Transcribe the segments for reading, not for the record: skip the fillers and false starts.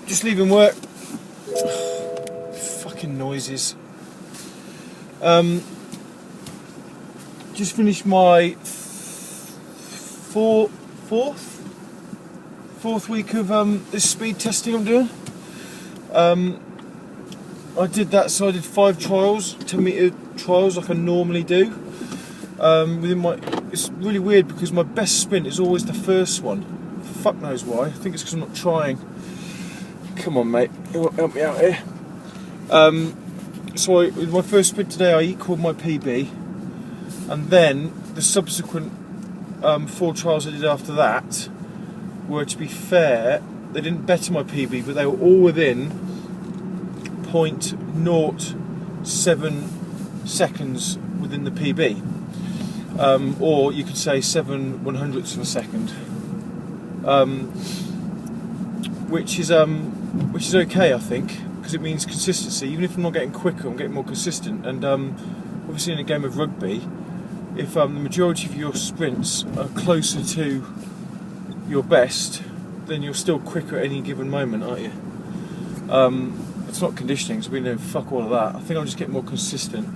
just leaving work. Fucking noises. Just finished my fourth week of this speed testing I'm doing. I did that, so I did 5 trials, 10 metre trials like I normally do. It's really weird because my best sprint is always the first one. Fuck knows why. I think it's because I'm not trying. Come on, mate, help me out here. So with my first sprint today, I equalled my PB, and then the subsequent 4 trials I did after that were, to be fair, they didn't better my PB, but they were all within 0.07 seconds within the PB, or you could say 7/100ths of a second, which is okay, I think, because it means consistency. Even if I'm not getting quicker, I'm getting more consistent. And obviously, in a game of rugby, if the majority of your sprints are closer to your best, then you're still quicker at any given moment, aren't you? It's not conditioning, so we know fuck all of that. I think I'm just getting more consistent,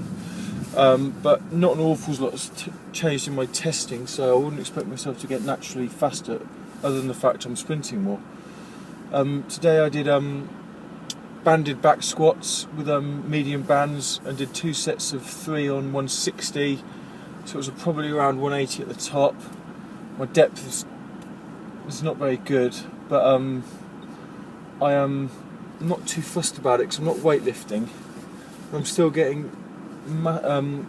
but not an awful lot's changed in my testing, so I wouldn't expect myself to get naturally faster, other than the fact I'm sprinting more. Today I did banded back squats with medium bands, and did 2 sets of 3 on 160, so it was probably around 180 at the top. My depth is not very good, but I am not too fussed about it because I'm not weightlifting. I'm still getting the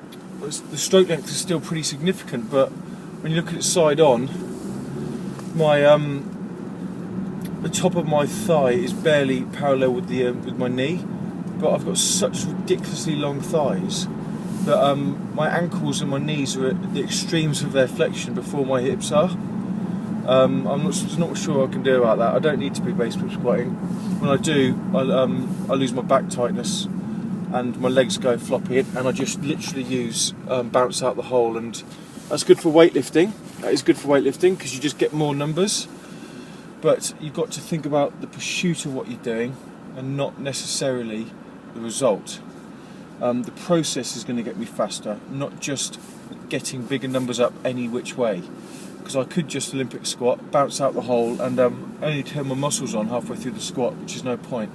stroke length is still pretty significant, but when you look at it side on, my the top of my thigh is barely parallel with my knee, but I've got such ridiculously long thighs that my ankles and my knees are at the extremes of their flexion before my hips are. I'm not sure what I can do about that. I don't need to be base grip squatting. When I do, I lose my back tightness and my legs go floppy, and I just literally use bounce out the hole, and that's good for weightlifting. That is good for weightlifting because you just get more numbers, but you've got to think about the pursuit of what you're doing and not necessarily the result. The process is going to get me faster, not just getting bigger numbers up any which way. Because I could just Olympic squat, bounce out the hole, and only turn my muscles on halfway through the squat, which is no point.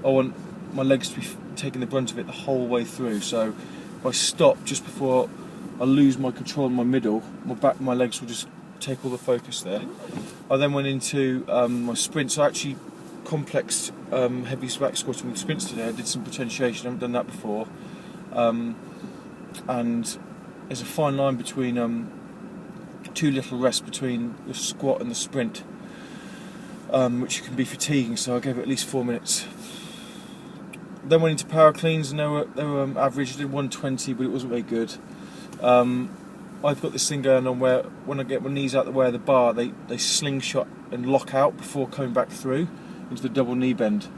I want my legs to be taking the brunt of it the whole way through. So if I stop just before I lose my control in my middle, my legs will just take all the focus there. I then went into my sprints. I actually complex heavy back squatting with sprints today. I did some potentiation. I haven't done that before, and there's a fine line between too little rest between the squat and the sprint, which can be fatiguing, so I gave it at least 4 minutes. Then went into power cleans, and they were average. I did 120, but it wasn't very good. I've got this thing going on where when I get my knees out the way of the bar, they slingshot and lock out before coming back through into the double knee bend.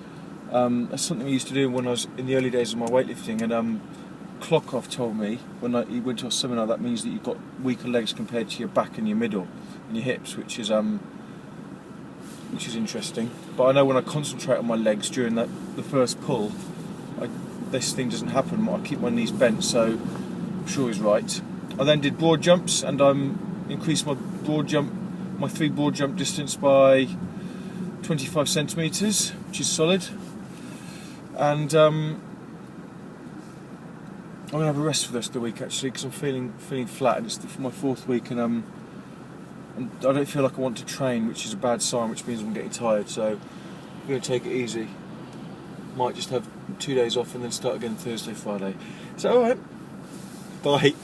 That's something I used to do when I was in the early days of my weightlifting, and Clockoff told me when he went to a seminar that means that you've got weaker legs compared to your back and your middle and your hips, which is interesting. But I know when I concentrate on my legs during the first pull, this thing doesn't happen. I keep my knees bent, so I'm sure he's right. I then did broad jumps, and increased my 3 broad jump distance by 25 centimetres, which is solid. And I'm going to have a rest for the rest of the week, actually, because I'm feeling flat, and it's my 4th week, and I don't feel like I want to train, which is a bad sign, which means I'm getting tired. So I'm going to take it easy. Might just have 2 days off and then start again Thursday, Friday. So alright, bye.